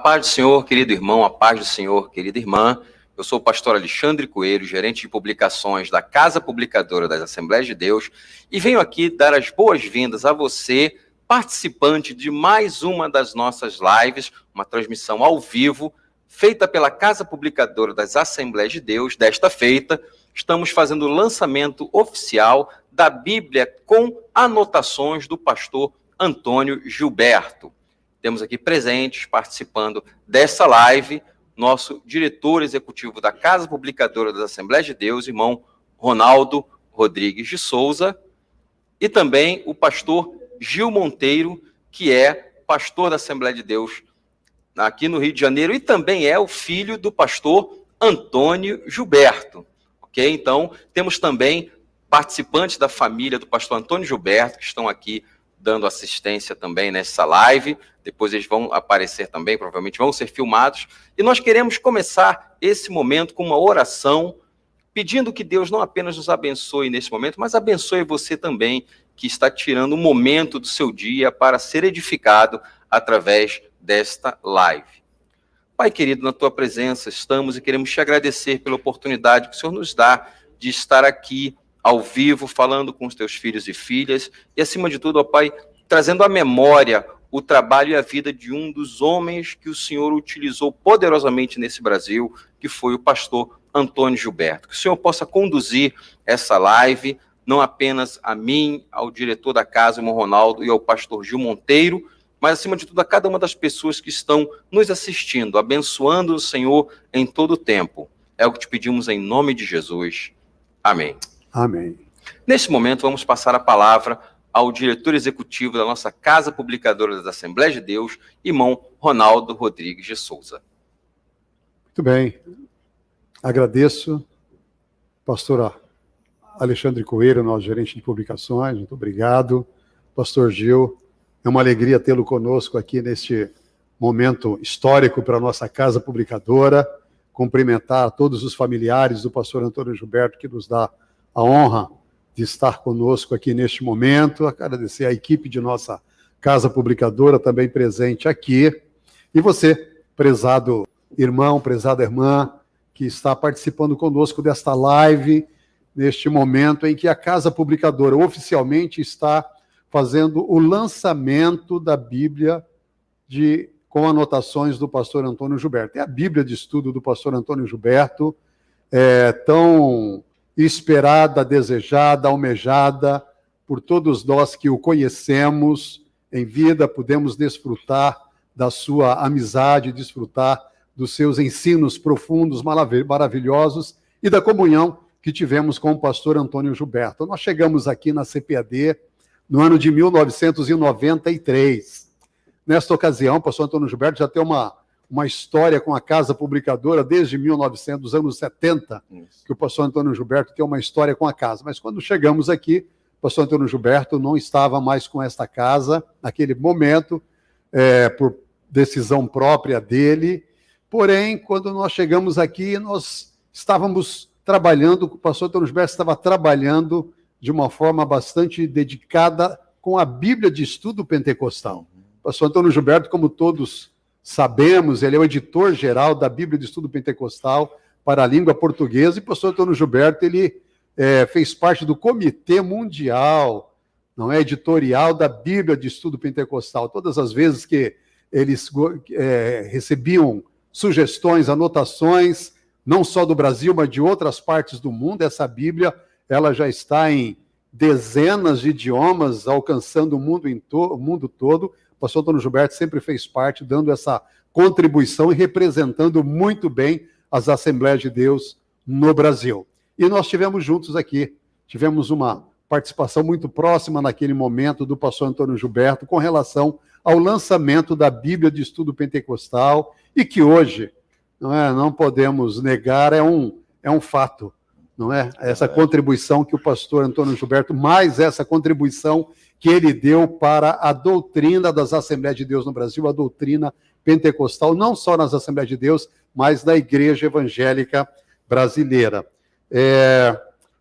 paz do Senhor, querido irmão, a paz do Senhor, querida irmã. Eu sou o pastor Alexandre Coelho, gerente de publicações da Casa Publicadora das Assembleias de Deus, e venho aqui dar as boas-vindas a você, participante de mais uma das nossas lives, uma transmissão ao vivo, feita pela Casa Publicadora das Assembleias de Deus. Desta feita, estamos fazendo o lançamento oficial da Bíblia com anotações do pastor Antônio Gilberto. Temos aqui presentes, participando dessa live, nosso diretor executivo da Casa Publicadora das Assembleias de Deus, irmão Ronaldo Rodrigues de Souza, e também o pastor Gil Monteiro, que é pastor da Assembleia de Deus aqui no Rio de Janeiro, e também é o filho do pastor Antônio Gilberto. Ok? Então, temos também participantes da família do pastor Antônio Gilberto, que estão aqui dando assistência também nessa live. Depois eles vão aparecer também, provavelmente vão ser filmados. E nós queremos começar esse momento com uma oração, pedindo que Deus não apenas nos abençoe nesse momento, mas abençoe você também, que está tirando um momento do seu dia para ser edificado através desta live. Pai querido, na tua presença estamos e queremos te agradecer pela oportunidade que o Senhor nos dá de estar aqui ao vivo, falando com os teus filhos e filhas, e acima de tudo, ó Pai, trazendo à memória o trabalho e a vida de um dos homens que o Senhor utilizou poderosamente nesse Brasil, que foi o pastor Antônio Gilberto. Que o Senhor possa conduzir essa live, não apenas a mim, ao diretor da casa, o irmão Ronaldo, e ao pastor Gil Monteiro, mas acima de tudo a cada uma das pessoas que estão nos assistindo, abençoando o Senhor em todo o tempo. É o que te pedimos em nome de Jesus. Amém. Amém. Neste momento, vamos passar a palavra ao diretor executivo da nossa Casa Publicadora das Assembleias de Deus, irmão Ronaldo Rodrigues de Souza. Muito bem. Agradeço, pastor Alexandre Coelho, nosso gerente de publicações. Muito obrigado. Pastor Gil, é uma alegria tê-lo conosco aqui neste momento histórico para a nossa Casa Publicadora. Cumprimentar todos os familiares do pastor Antônio Gilberto, que nos dá a honra de estar conosco aqui neste momento, agradecer a equipe de nossa Casa Publicadora também presente aqui, e você, prezado irmão, prezada irmã, que está participando conosco desta live, neste momento em que a Casa Publicadora oficialmente está fazendo o lançamento da Bíblia com anotações do pastor Antônio Gilberto. É a Bíblia de estudo do pastor Antônio Gilberto, tão esperada, desejada, almejada por todos nós que o conhecemos em vida, podemos desfrutar da sua amizade, desfrutar dos seus ensinos profundos, maravilhosos, e da comunhão que tivemos com o pastor Antônio Gilberto. Nós chegamos aqui na CPAD no ano de 1993. Nesta ocasião, o pastor Antônio Gilberto já tem uma história com a Casa Publicadora desde 1900, dos anos 70, que o pastor Antônio Gilberto tem uma história com a casa. Mas quando chegamos aqui, o pastor Antônio Gilberto não estava mais com esta casa, naquele momento, por decisão própria dele. Porém, quando nós chegamos aqui, nós estávamos trabalhando, o pastor Antônio Gilberto estava trabalhando de uma forma bastante dedicada com a Bíblia de Estudo Pentecostal. O pastor Antônio Gilberto, como todos sabemos, ele é o editor-geral da Bíblia de Estudo Pentecostal para a língua portuguesa, e o pastor Antônio Gilberto, ele fez parte do Comitê Mundial, não é, editorial da Bíblia de Estudo Pentecostal. Todas as vezes que eles recebiam sugestões, anotações, não só do Brasil, mas de outras partes do mundo, essa Bíblia, ela já está em dezenas de idiomas, alcançando o mundo todo. O pastor Antônio Gilberto sempre fez parte, dando essa contribuição e representando muito bem as Assembleias de Deus no Brasil. E nós estivemos juntos aqui, tivemos uma participação muito próxima naquele momento do pastor Antônio Gilberto com relação ao lançamento da Bíblia de Estudo Pentecostal, e que hoje, não podemos negar, é um fato, não é? Essa contribuição que o pastor Antônio Gilberto, mais essa contribuição que ele deu para a doutrina das Assembleias de Deus no Brasil, a doutrina pentecostal, não só nas Assembleias de Deus, mas na Igreja Evangélica Brasileira.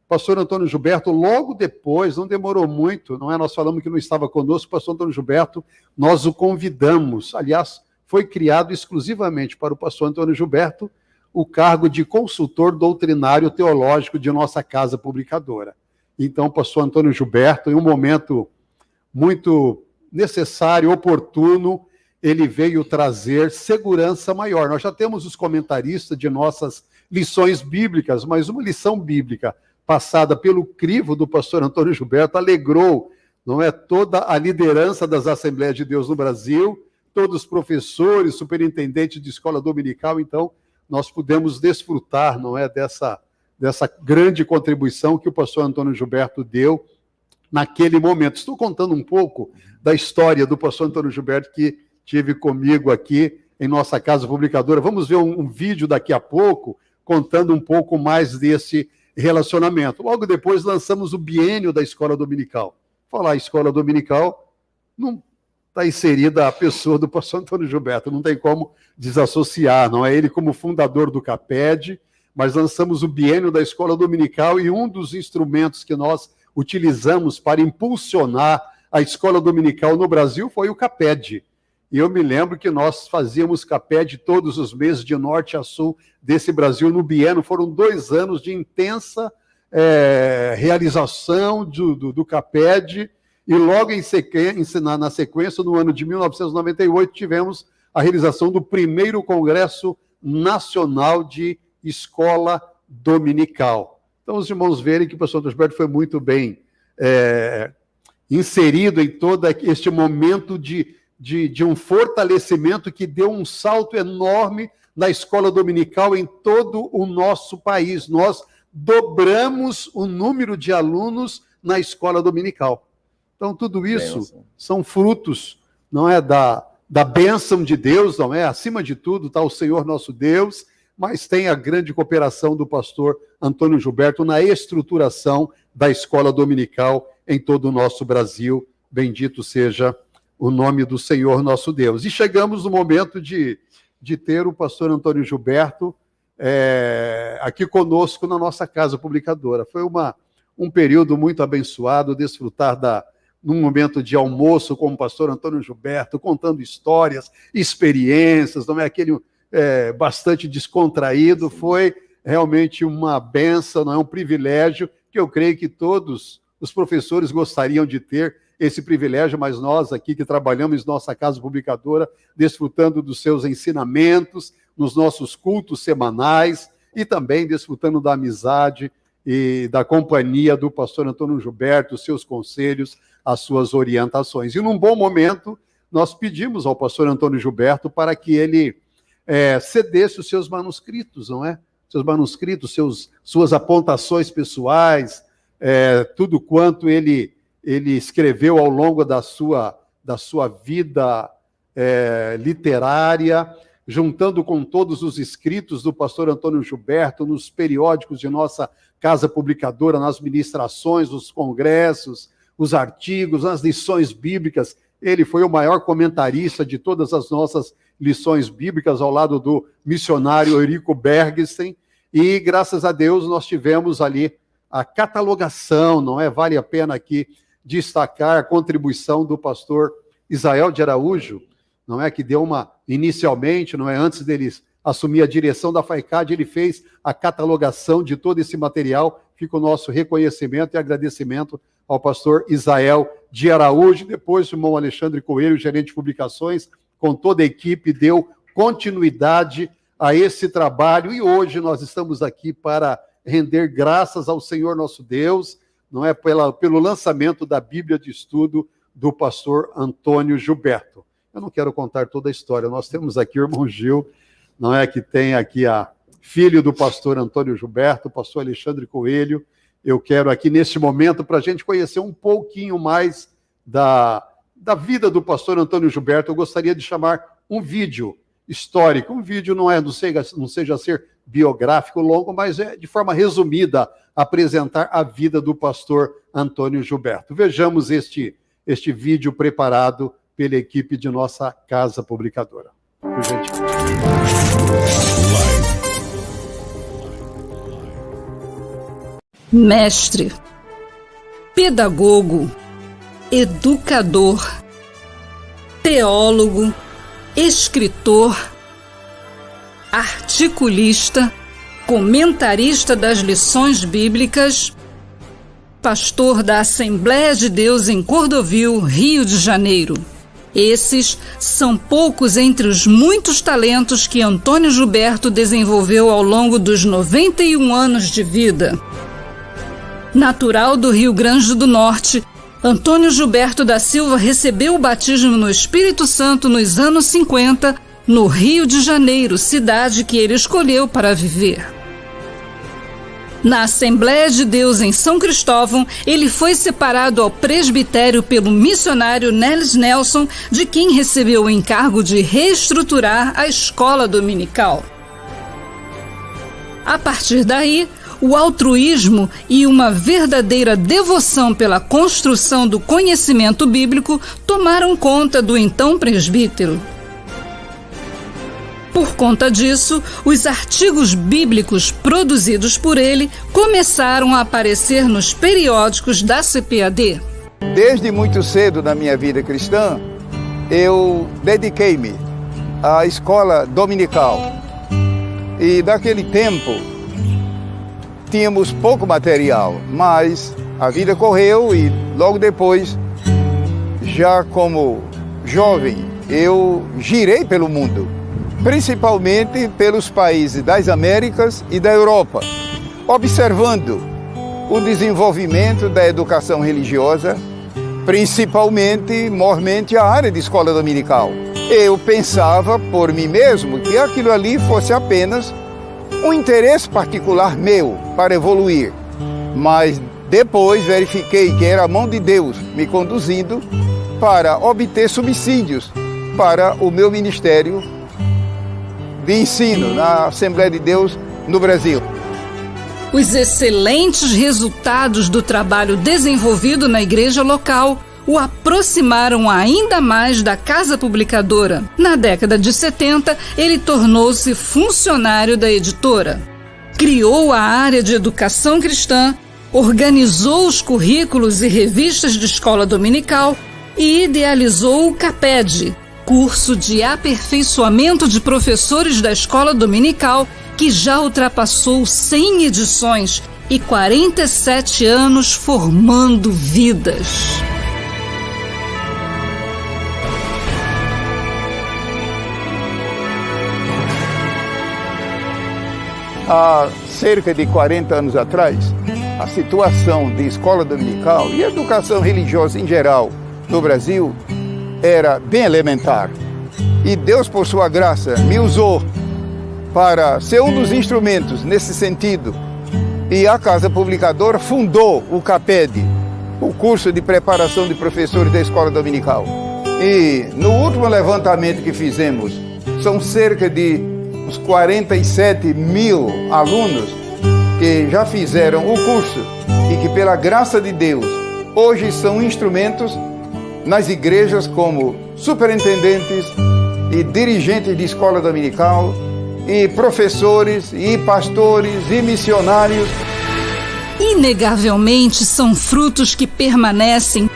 Pastor Antônio Gilberto, logo depois, não demorou muito, não é? Nós falamos que não estava conosco, o pastor Antônio Gilberto, nós o convidamos, aliás, foi criado exclusivamente para o pastor Antônio Gilberto o cargo de consultor doutrinário teológico de nossa casa publicadora. Então, o pastor Antônio Gilberto, em um momento muito necessário, oportuno, ele veio trazer segurança maior. Nós já temos os comentaristas de nossas lições bíblicas, mas uma lição bíblica passada pelo crivo do pastor Antônio Gilberto alegrou, não é, toda a liderança das Assembleias de Deus no Brasil, todos os professores, superintendentes de escola dominical. Então, nós pudemos desfrutar, não é, dessa grande contribuição que o pastor Antônio Gilberto deu naquele momento. Estou contando um pouco da história do pastor Antônio Gilberto, que tive comigo aqui em nossa casa publicadora. Vamos ver um vídeo daqui a pouco, contando um pouco mais desse relacionamento. Logo depois lançamos o biênio da escola dominical. Falar escola dominical, não está inserida a pessoa do pastor Antônio Gilberto, não tem como desassociar, não é ele como fundador do CAPED, mas lançamos o biênio da escola dominical e um dos instrumentos que nós utilizamos para impulsionar a escola dominical no Brasil foi o CAPED. E eu me lembro que nós fazíamos CAPED todos os meses, de norte a sul desse Brasil, no biênio. Foram 2 anos de intensa realização do CAPED, e logo na sequência, no ano de 1998, tivemos a realização do primeiro Congresso Nacional de Escola Dominical. Então, os irmãos verem que o pastor Gilberto foi muito bem inserido em todo este momento de um fortalecimento que deu um salto enorme na escola dominical em todo o nosso país. Nós dobramos o número de alunos na escola dominical. Então, tudo isso são frutos, não é, da bênção de Deus, não é? Acima de tudo está o Senhor nosso Deus, mas tem a grande cooperação do pastor Antônio Gilberto na estruturação da escola dominical em todo o nosso Brasil. Bendito seja o nome do Senhor nosso Deus. E chegamos no momento de ter o pastor Antônio Gilberto aqui conosco na nossa casa publicadora. Foi um período muito abençoado, desfrutar num momento de almoço com o pastor Antônio Gilberto, contando histórias, experiências, não é aquele bastante descontraído. Foi realmente uma bênção, não é um privilégio, que eu creio que todos os professores gostariam de ter esse privilégio, mas nós aqui que trabalhamos em nossa casa publicadora, desfrutando dos seus ensinamentos, nos nossos cultos semanais, e também desfrutando da amizade e da companhia do pastor Antônio Gilberto, os seus conselhos, as suas orientações. E num bom momento, nós pedimos ao pastor Antônio Gilberto para que ele cedesse os seus manuscritos, não é? Seus manuscritos, suas apontações pessoais, tudo quanto ele escreveu ao longo da sua vida literária, juntando com todos os escritos do pastor Antônio Gilberto nos periódicos de nossa casa publicadora, nas ministrações, nos congressos, os artigos, nas lições bíblicas. Ele foi o maior comentarista de todas as nossas lições bíblicas, ao lado do missionário Eurico Bergsten, e graças a Deus nós tivemos ali a catalogação, não é? Vale a pena aqui destacar a contribuição do pastor Israel de Araújo, não é, que deu inicialmente, não é, antes dele assumir a direção da FAICAD, ele fez a catalogação de todo esse material. Fica o nosso reconhecimento e agradecimento ao pastor Israel de Araújo. Depois o irmão Alexandre Coelho, gerente de publicações, com toda a equipe, deu continuidade a esse trabalho, e hoje nós estamos aqui para render graças ao Senhor nosso Deus, não é, pelo lançamento da Bíblia de Estudo do pastor Antônio Gilberto. Eu não quero contar toda a história, nós temos aqui o irmão Gil, não é, que tem aqui filho do pastor Antônio Gilberto, o pastor Alexandre Coelho. Eu quero aqui, neste momento, para a gente conhecer um pouquinho mais da vida do pastor Antônio Gilberto, eu gostaria de chamar um vídeo histórico. Um vídeo não seja ser biográfico longo, mas de forma resumida apresentar a vida do pastor Antônio Gilberto. Vejamos este vídeo preparado pela equipe de nossa casa publicadora. Por gentileza. Mestre, pedagogo, educador, teólogo, escritor, articulista, comentarista das lições bíblicas, pastor da Assembleia de Deus em Cordovil, Rio de Janeiro. Esses são poucos entre os muitos talentos que Antônio Gilberto desenvolveu ao longo dos 91 anos de vida. Natural do Rio Grande do Norte, Antônio Gilberto da Silva recebeu o batismo no Espírito Santo nos anos 50, no Rio de Janeiro, cidade que ele escolheu para viver. Na Assembleia de Deus em São Cristóvão, ele foi separado ao presbitério pelo missionário Nelis Nelson, de quem recebeu o encargo de reestruturar a escola dominical. A partir daí, o altruísmo e uma verdadeira devoção pela construção do conhecimento bíblico tomaram conta do então presbítero. Por conta disso, os artigos bíblicos produzidos por ele começaram a aparecer nos periódicos da CPAD. Desde muito cedo na minha vida cristã, eu dediquei-me à escola dominical. E naquele tempo, tínhamos pouco material, mas a vida correu e logo depois, já como jovem, eu girei pelo mundo. Principalmente pelos países das Américas e da Europa, observando o desenvolvimento da educação religiosa, principalmente, mormente, a área de escola dominical. Eu pensava por mim mesmo que aquilo ali fosse apenas um interesse particular meu para evoluir, mas depois verifiquei que era a mão de Deus me conduzindo para obter subsídios para o meu ministério de ensino na Assembleia de Deus no Brasil. Os excelentes resultados do trabalho desenvolvido na igreja local o aproximaram ainda mais da casa publicadora. Na década de 70, ele tornou-se funcionário da editora. Criou a área de educação cristã, organizou os currículos e revistas de escola dominical e idealizou o CAPED, curso de aperfeiçoamento de professores da escola dominical, que já ultrapassou 100 edições e 47 anos formando vidas. Há cerca de 40 anos atrás, a situação de escola dominical e educação religiosa em geral no Brasil era bem elementar. E Deus, por sua graça, me usou para ser um dos instrumentos nesse sentido. E a Casa Publicadora fundou o CAPED, o curso de preparação de professores da escola dominical. E no último levantamento que fizemos, são cerca de uns 47 mil alunos que já fizeram o curso e que, pela graça de Deus, hoje são instrumentos nas igrejas como superintendentes e dirigentes de escola dominical, e professores, e pastores, e missionários. Inegavelmente são frutos que permanecem,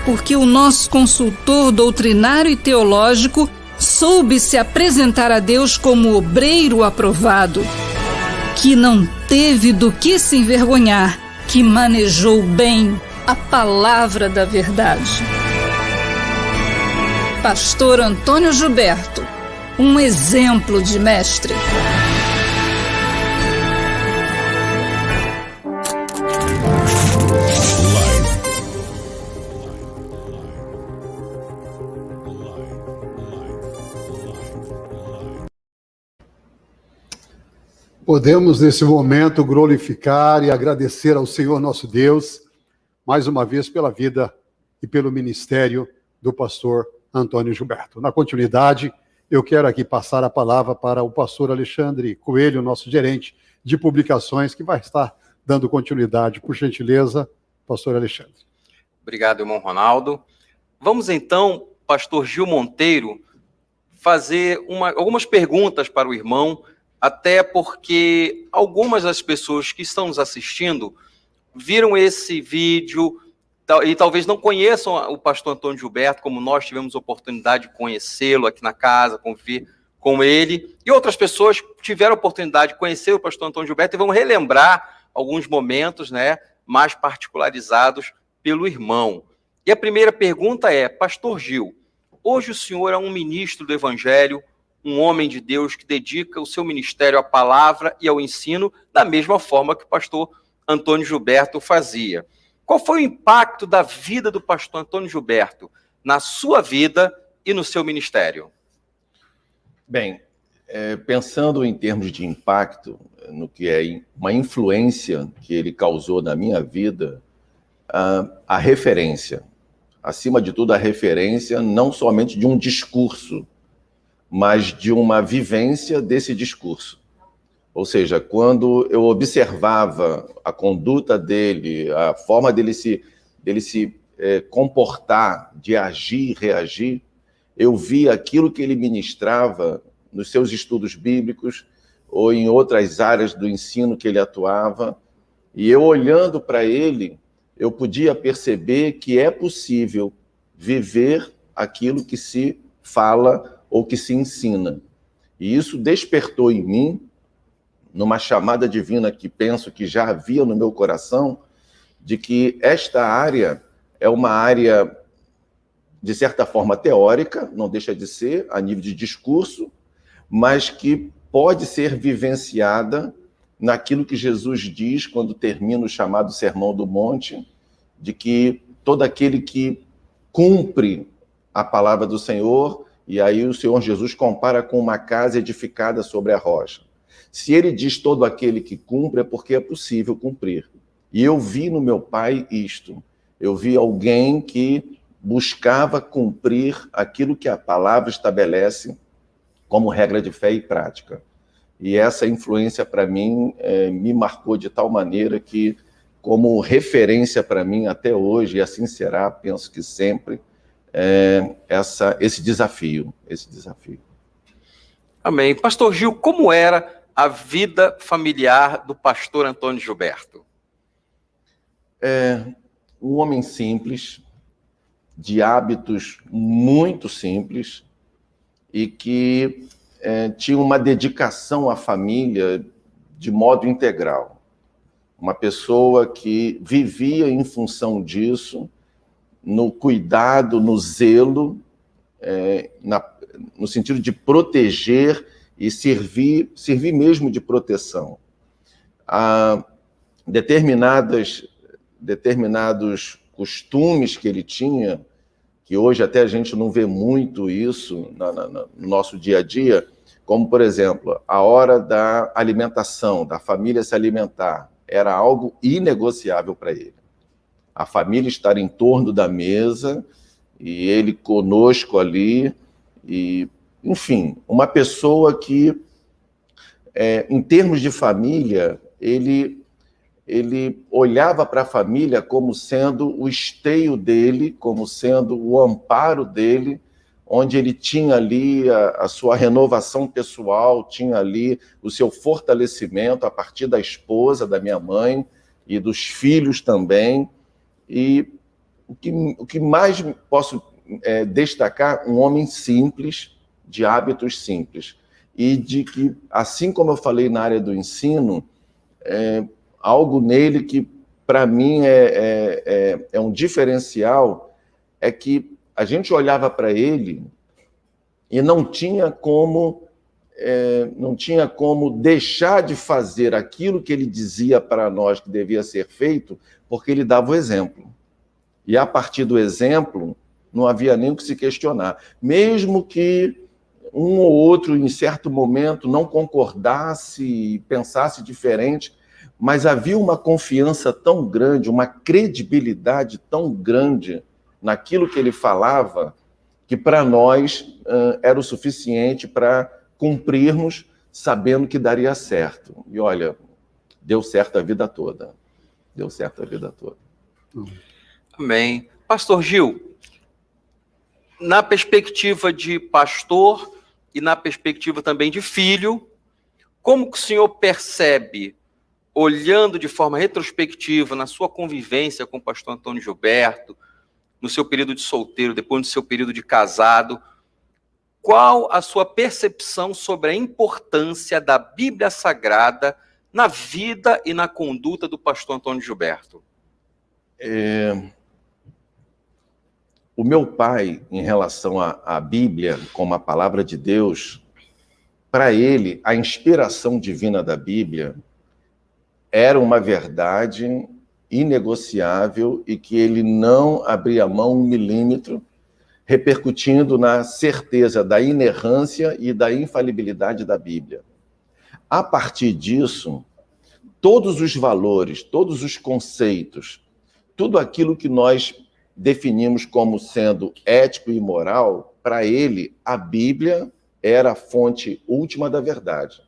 porque o nosso consultor doutrinário e teológico soube se apresentar a Deus como obreiro aprovado, que não teve do que se envergonhar, que manejou bem a palavra da verdade. Pastor Antônio Gilberto, um exemplo de mestre. Podemos, nesse momento, glorificar e agradecer ao Senhor nosso Deus, mais uma vez, pela vida e pelo ministério do pastor Antônio Gilberto. Na continuidade, eu quero aqui passar a palavra para o pastor Alexandre Coelho, nosso gerente de publicações, que vai estar dando continuidade. Por gentileza, pastor Alexandre. Obrigado, irmão Ronaldo. Vamos então, pastor Gil Monteiro, fazer algumas perguntas para o irmão, até porque algumas das pessoas que estão nos assistindo viram esse vídeo e talvez não conheçam o pastor Antônio Gilberto, como nós tivemos a oportunidade de conhecê-lo aqui na casa, conviver com ele, e outras pessoas tiveram a oportunidade de conhecer o pastor Antônio Gilberto e vão relembrar alguns momentos, né, mais particularizados pelo irmão. E a primeira pergunta é, pastor Gil, hoje o senhor é um ministro do Evangelho, um homem de Deus que dedica o seu ministério à palavra e ao ensino da mesma forma que o pastor Antônio Gilberto fazia. Qual foi o impacto da vida do pastor Antônio Gilberto na sua vida e no seu ministério? Bem, pensando em termos de impacto, no que é uma influência que ele causou na minha vida, a referência, acima de tudo a referência não somente de um discurso, mas de uma vivência desse discurso. Ou seja, quando eu observava a conduta dele, a forma dele se comportar, de agir e reagir, eu via aquilo que ele ministrava nos seus estudos bíblicos ou em outras áreas do ensino que ele atuava, e eu olhando para ele, eu podia perceber que é possível viver aquilo que se fala ou que se ensina. E isso despertou em mim, numa chamada divina que penso que já havia no meu coração, de que esta área é uma área, de certa forma, teórica, não deixa de ser, a nível de discurso, mas que pode ser vivenciada naquilo que Jesus diz quando termina o chamado Sermão do Monte, de que todo aquele que cumpre a palavra do Senhor, e aí o Senhor Jesus compara com uma casa edificada sobre a rocha. Se ele diz todo aquele que cumpre, é porque é possível cumprir. E eu vi no meu pai isto. Eu vi alguém que buscava cumprir aquilo que a palavra estabelece como regra de fé e prática. E essa influência, para mim, me marcou de tal maneira que, como referência para mim até hoje, e assim será, penso que sempre, esse desafio. Amém. Pastor Gil, como era a vida familiar do pastor Antônio Gilberto? Um homem simples, de hábitos muito simples, e que tinha uma dedicação à família de modo integral. Uma pessoa que vivia em função disso, no cuidado, no zelo, no sentido de proteger e servir mesmo de proteção. Há determinados costumes que ele tinha, que hoje até a gente não vê muito isso no nosso dia a dia, como, por exemplo, a hora da alimentação, da família se alimentar, era algo inegociável para ele. A família estar em torno da mesa, e ele conosco ali, e, enfim, uma pessoa que, em termos de família, ele olhava para a família como sendo o esteio dele, como sendo o amparo dele, onde ele tinha ali a sua renovação pessoal, tinha ali o seu fortalecimento a partir da esposa, da minha mãe e dos filhos também. E o que mais posso destacar, um homem simples, de hábitos simples, e de que, assim como eu falei na área do ensino, algo nele que, para mim, é um diferencial, é que a gente olhava para ele e não tinha como deixar de fazer aquilo que ele dizia para nós que devia ser feito, porque ele dava o exemplo. E, a partir do exemplo, não havia nem o que se questionar. Mesmo que um ou outro, em certo momento, não concordasse e pensasse diferente, mas havia uma confiança tão grande, uma credibilidade tão grande naquilo que ele falava, que para nós era o suficiente para cumprirmos, sabendo que daria certo. E olha, deu certo a vida toda. Deu certo a vida toda. Amém. Pastor Gil, na perspectiva de pastor e na perspectiva também de filho, como que o senhor percebe olhando de forma retrospectiva na sua convivência com o pastor Antônio Gilberto, no seu período de solteiro, depois do seu período de casado, qual a sua percepção sobre a importância da Bíblia Sagrada na vida e na conduta do pastor Antônio Gilberto? O meu pai, em relação à Bíblia, como a palavra de Deus, para ele, a inspiração divina da Bíblia era uma verdade inegociável e que ele não abria mão um milímetro, repercutindo na certeza da inerrância e da infalibilidade da Bíblia. A partir disso, todos os valores, todos os conceitos, tudo aquilo que nós definimos como sendo ético e moral, para ele, a Bíblia era a fonte última da verdade.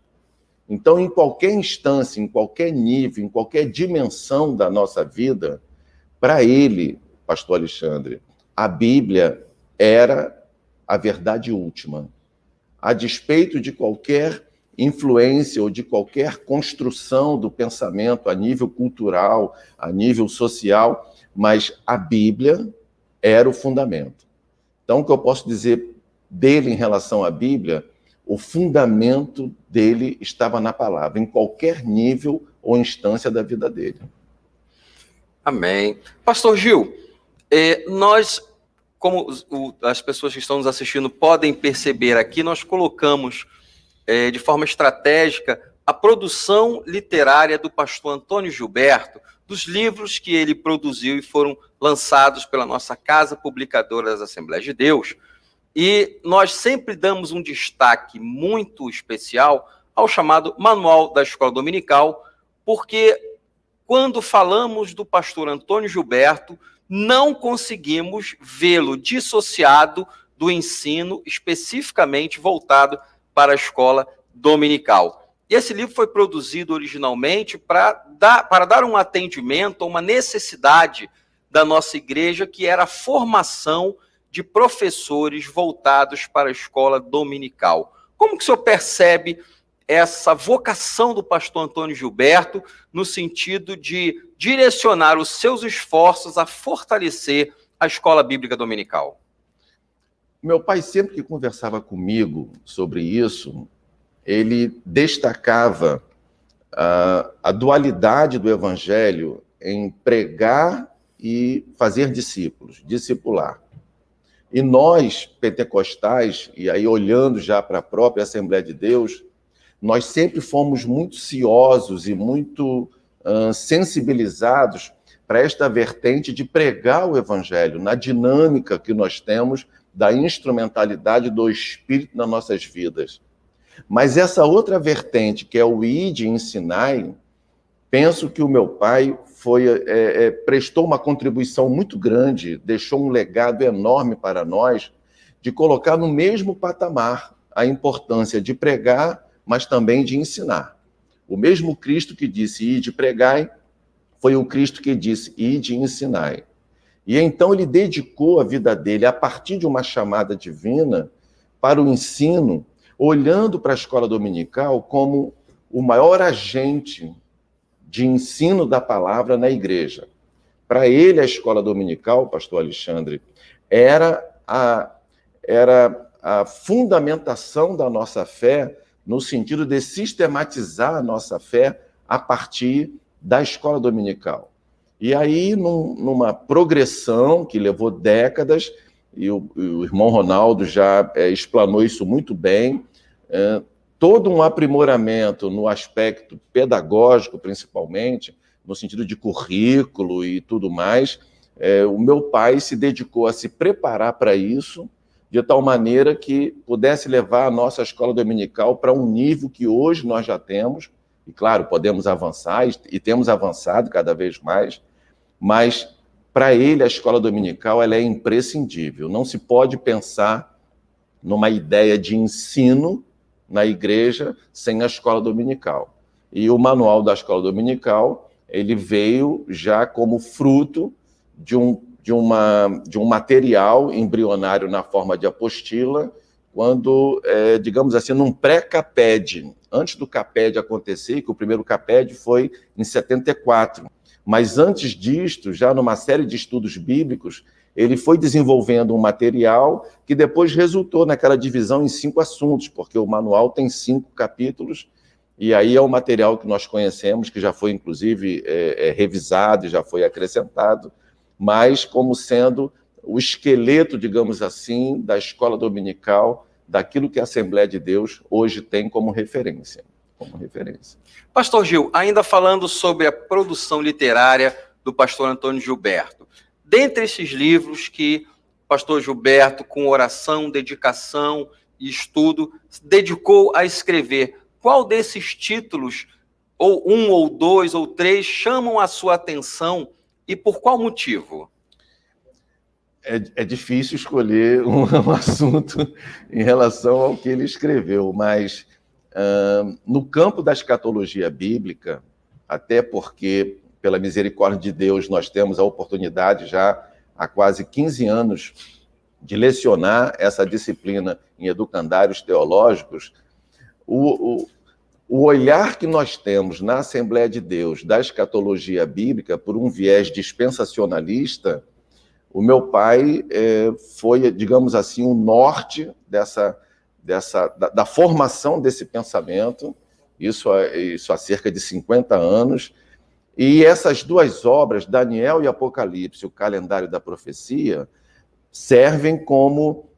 Então, em qualquer instância, em qualquer nível, em qualquer dimensão da nossa vida, para ele, pastor Alexandre, a Bíblia era a verdade última. A despeito de qualquer influência ou de qualquer construção do pensamento a nível cultural, a nível social, mas a Bíblia era o fundamento. Então, o que eu posso dizer dele em relação à Bíblia, o fundamento dele estava na palavra, em qualquer nível ou instância da vida dele. Amém. Pastor Gil, nós, como as pessoas que estão nos assistindo podem perceber aqui, nós colocamos de forma estratégica a produção literária do pastor Antônio Gilberto, dos livros que ele produziu e foram lançados pela nossa Casa Publicadora das Assembleias de Deus. E nós sempre damos um destaque muito especial ao chamado Manual da Escola Dominical, porque quando falamos do pastor Antônio Gilberto, não conseguimos vê-lo dissociado do ensino especificamente voltado para a escola dominical. E esse livro foi produzido originalmente para dar um atendimento a uma necessidade da nossa igreja, que era a formação de professores voltados para a escola dominical. Como que o senhor percebe essa vocação do pastor Antônio Gilberto no sentido de direcionar os seus esforços a fortalecer a escola bíblica dominical? Meu pai, sempre que conversava comigo sobre isso, ele destacava a dualidade do evangelho em pregar e fazer discípulos, discipular. E nós, pentecostais, e aí olhando já para a própria Assembleia de Deus, nós sempre fomos muito ciosos e muito sensibilizados para esta vertente de pregar o evangelho, na dinâmica que nós temos da instrumentalidade do Espírito nas nossas vidas. Mas essa outra vertente, que é o ide e ensinai, penso que o meu pai prestou uma contribuição muito grande, deixou um legado enorme para nós, de colocar no mesmo patamar a importância de pregar, mas também de ensinar. O mesmo Cristo que disse ide e pregai, foi o Cristo que disse ide e ensinai. E então ele dedicou a vida dele, a partir de uma chamada divina, para o ensino, olhando para a escola dominical como o maior agente de ensino da palavra na igreja. Para ele, a escola dominical, pastor Alexandre, era a fundamentação da nossa fé, no sentido de sistematizar a nossa fé a partir da escola dominical. E aí, numa progressão que levou décadas, e o irmão Ronaldo já explanou isso muito bem, todo um aprimoramento no aspecto pedagógico, principalmente, no sentido de currículo e tudo mais. O meu pai se dedicou a se preparar para isso, de tal maneira que pudesse levar a nossa escola dominical para um nível que hoje nós já temos, e claro, podemos avançar, e temos avançado cada vez mais, mas para ele a escola dominical ela é imprescindível. Não se pode pensar numa ideia de ensino na igreja sem a escola dominical. E o manual da escola dominical, ele veio já como fruto de um material embrionário na forma de apostila, quando, digamos assim, num pré-CAPED, antes do CAPED acontecer, que o primeiro CAPED foi em 74, mas antes disto, já numa série de estudos bíblicos, ele foi desenvolvendo um material que depois resultou naquela divisão em 5 assuntos, porque o manual tem 5 capítulos, e aí é o material que nós conhecemos, que já foi, inclusive, revisado e já foi acrescentado, mas como sendo o esqueleto, digamos assim, da escola dominical, daquilo que a Assembleia de Deus hoje tem como referência. Pastor Gil, ainda falando sobre a produção literária do pastor Antônio Gilberto, dentre esses livros que o pastor Gilberto, com oração, dedicação e estudo, dedicou a escrever, qual desses títulos, ou 1, ou 2, ou 3, chamam a sua atenção e por qual motivo? É difícil escolher um assunto em relação ao que ele escreveu, mas no campo da escatologia bíblica, até porque, pela misericórdia de Deus, nós temos a oportunidade já há quase 15 anos de lecionar essa disciplina em educandários teológicos, o olhar que nós temos na Assembleia de Deus da escatologia bíblica por um viés dispensacionalista, o meu pai foi, digamos assim, o norte da formação desse pensamento, isso há cerca de 50 anos, e essas 2 obras, Daniel e Apocalipse, o calendário da profecia, servem como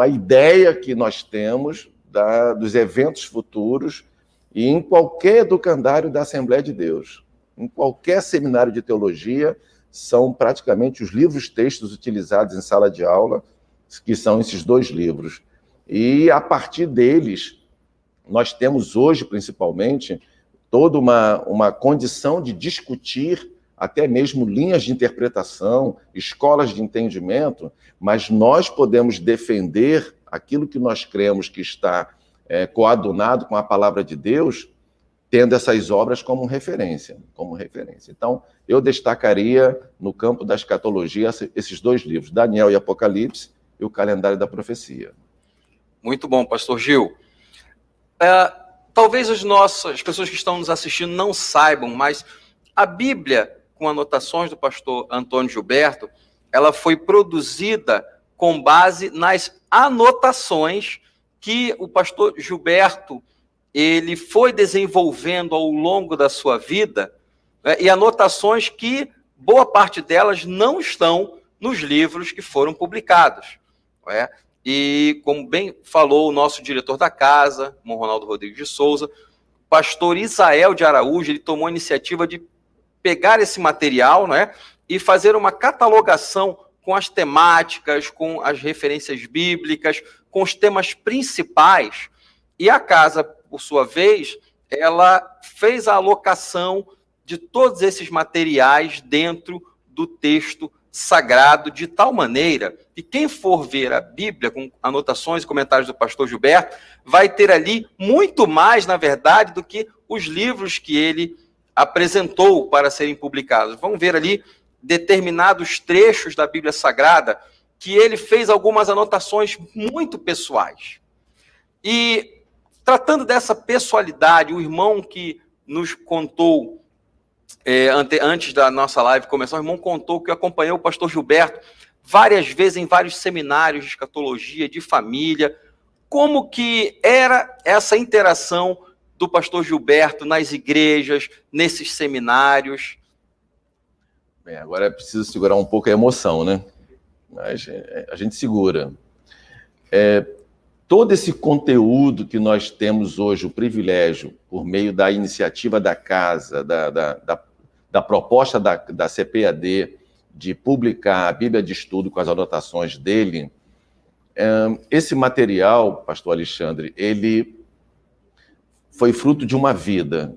a ideia que nós temos dos eventos futuros e em qualquer educandário da Assembleia de Deus, em qualquer seminário de teologia, são praticamente os livros-textos utilizados em sala de aula, que são esses 2 livros. E, a partir deles, nós temos hoje, principalmente, toda uma condição de discutir até mesmo linhas de interpretação, escolas de entendimento, mas nós podemos defender aquilo que nós cremos que está coadunado com a palavra de Deus, tendo essas obras como referência. Então, eu destacaria no campo da escatologia esses 2 livros, Daniel e Apocalipse e o calendário da profecia. Muito bom, pastor Gil. Talvez as pessoas que estão nos assistindo não saibam, mas a Bíblia, com anotações do pastor Antônio Gilberto, ela foi produzida com base nas anotações que o pastor Gilberto ele foi desenvolvendo ao longo da sua vida, né, e anotações que, boa parte delas, não estão nos livros que foram publicados. Né? E, como bem falou o nosso diretor da casa, Dom Ronaldo Rodrigues de Souza, pastor Isael de Araújo, ele tomou a iniciativa de pegar esse material, né, e fazer uma catalogação com as temáticas, com as referências bíblicas, com os temas principais. E a casa, por sua vez, ela fez a alocação de todos esses materiais dentro do texto sagrado, de tal maneira que quem for ver a Bíblia com anotações e comentários do pastor Gilberto vai ter ali muito mais, na verdade, do que os livros que ele apresentou para serem publicados. Vão ver ali determinados trechos da Bíblia Sagrada que ele fez algumas anotações muito pessoais. E, tratando dessa pessoalidade, o irmão que nos contou, antes da nossa live começar, o irmão contou que acompanhou o pastor Gilberto várias vezes em vários seminários de escatologia, de família. Como que era essa interação do pastor Gilberto nas igrejas, nesses seminários? Bem, agora é preciso segurar um pouco a emoção, né? Mas a gente segura. Todo esse conteúdo que nós temos hoje, o privilégio, por meio da iniciativa da casa, da proposta da CPAD, de publicar a Bíblia de Estudo com as anotações dele, esse material, pastor Alexandre, ele foi fruto de uma vida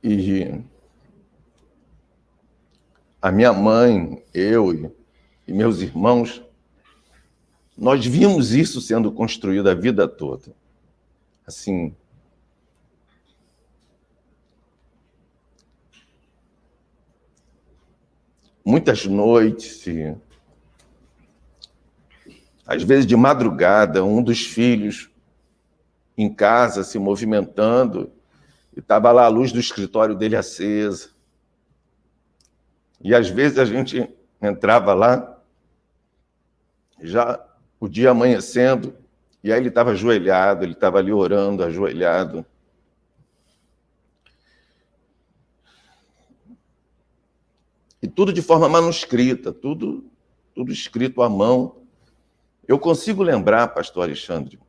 e a minha mãe, eu e meus irmãos, nós vimos isso sendo construído a vida toda. Assim, muitas noites, e às vezes de madrugada, um dos filhos em casa se movimentando, e estava lá a luz do escritório dele acesa. E às vezes a gente entrava lá, já o dia amanhecendo, e aí ele estava ajoelhado, ele estava ali orando, ajoelhado. E tudo de forma manuscrita, tudo escrito à mão. Eu consigo lembrar, pastor Alexandre,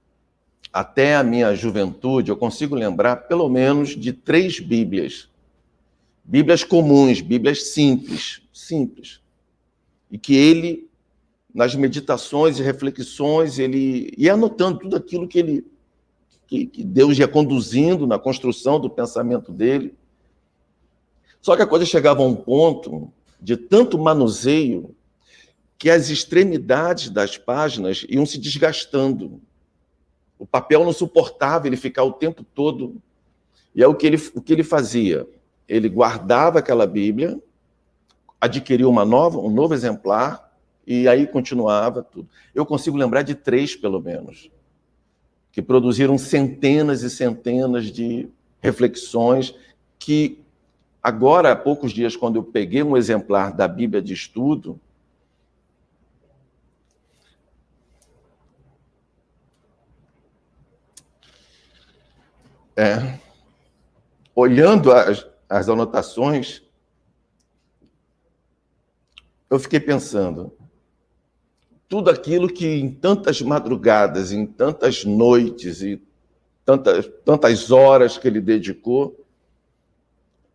até a minha juventude, eu consigo lembrar pelo menos de 3 Bíblias. Bíblias comuns, Bíblias simples. E que ele, nas meditações e reflexões, ele ia anotando tudo aquilo que Deus ia conduzindo na construção do pensamento dele. Só que a coisa chegava a um ponto de tanto manuseio que as extremidades das páginas iam se desgastando. O papel não suportava ele ficar o tempo todo. E é o que ele fazia? Ele guardava aquela Bíblia, adquiria um novo exemplar, e aí continuava tudo. Eu consigo lembrar de 3, pelo menos, que produziram centenas e centenas de reflexões que, agora, há poucos dias, quando eu peguei um exemplar da Bíblia de estudo, olhando as anotações, eu fiquei pensando, tudo aquilo que em tantas madrugadas, em tantas noites e tantas horas que ele dedicou,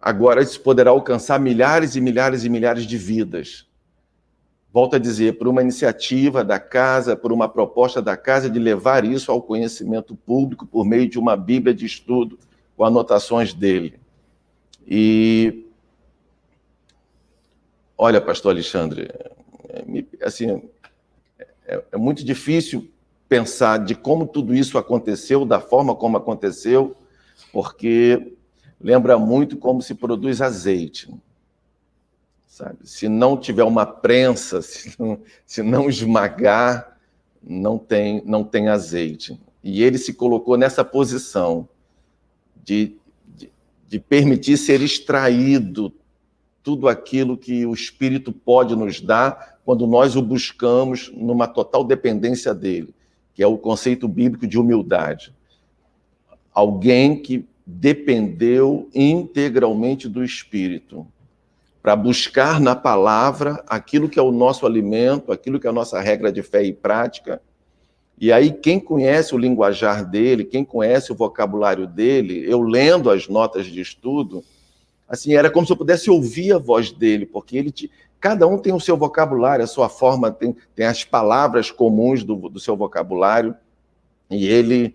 agora isso poderá alcançar milhares e milhares e milhares de vidas. Volto a dizer, por uma iniciativa da casa, por uma proposta da casa de levar isso ao conhecimento público por meio de uma Bíblia de estudo com anotações dele. E olha, pastor Alexandre, assim, é muito difícil pensar de como tudo isso aconteceu, da forma como aconteceu, porque lembra muito como se produz azeite. Sabe? Se não tiver uma prensa, se não esmagar, não tem azeite. E ele se colocou nessa posição de permitir ser extraído tudo aquilo que o Espírito pode nos dar quando nós o buscamos numa total dependência dele, que é o conceito bíblico de humildade. Alguém que dependeu integralmente do Espírito para buscar na palavra aquilo que é o nosso alimento, aquilo que é a nossa regra de fé e prática. E aí, quem conhece o linguajar dele, quem conhece o vocabulário dele, eu lendo as notas de estudo, assim, era como se eu pudesse ouvir a voz dele, porque cada um tem o seu vocabulário, a sua forma, tem as palavras comuns do seu vocabulário, e ele,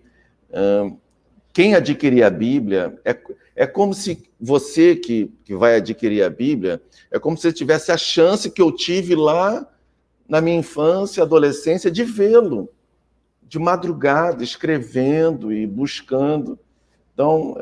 quem adquirir a Bíblia, é como se você que vai adquirir a Bíblia, é como se você tivesse a chance que eu tive lá na minha infância, adolescência, de vê-lo, de madrugada, escrevendo e buscando. Então,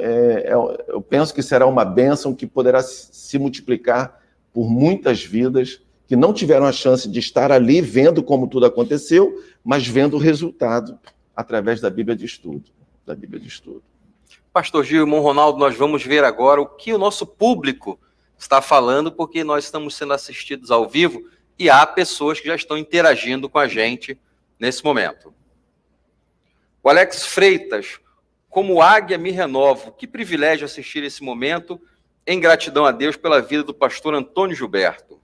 eu penso que será uma bênção que poderá se multiplicar por muitas vidas que não tiveram a chance de estar ali vendo como tudo aconteceu, mas vendo o resultado através da Bíblia de estudo. Pastor Gil, irmão Ronaldo, nós vamos ver agora o que o nosso público está falando, porque nós estamos sendo assistidos ao vivo e há pessoas que já estão interagindo com a gente nesse momento. O Alex Freitas: como águia me renovo. Que privilégio assistir esse momento, em gratidão a Deus pela vida do pastor Antônio Gilberto.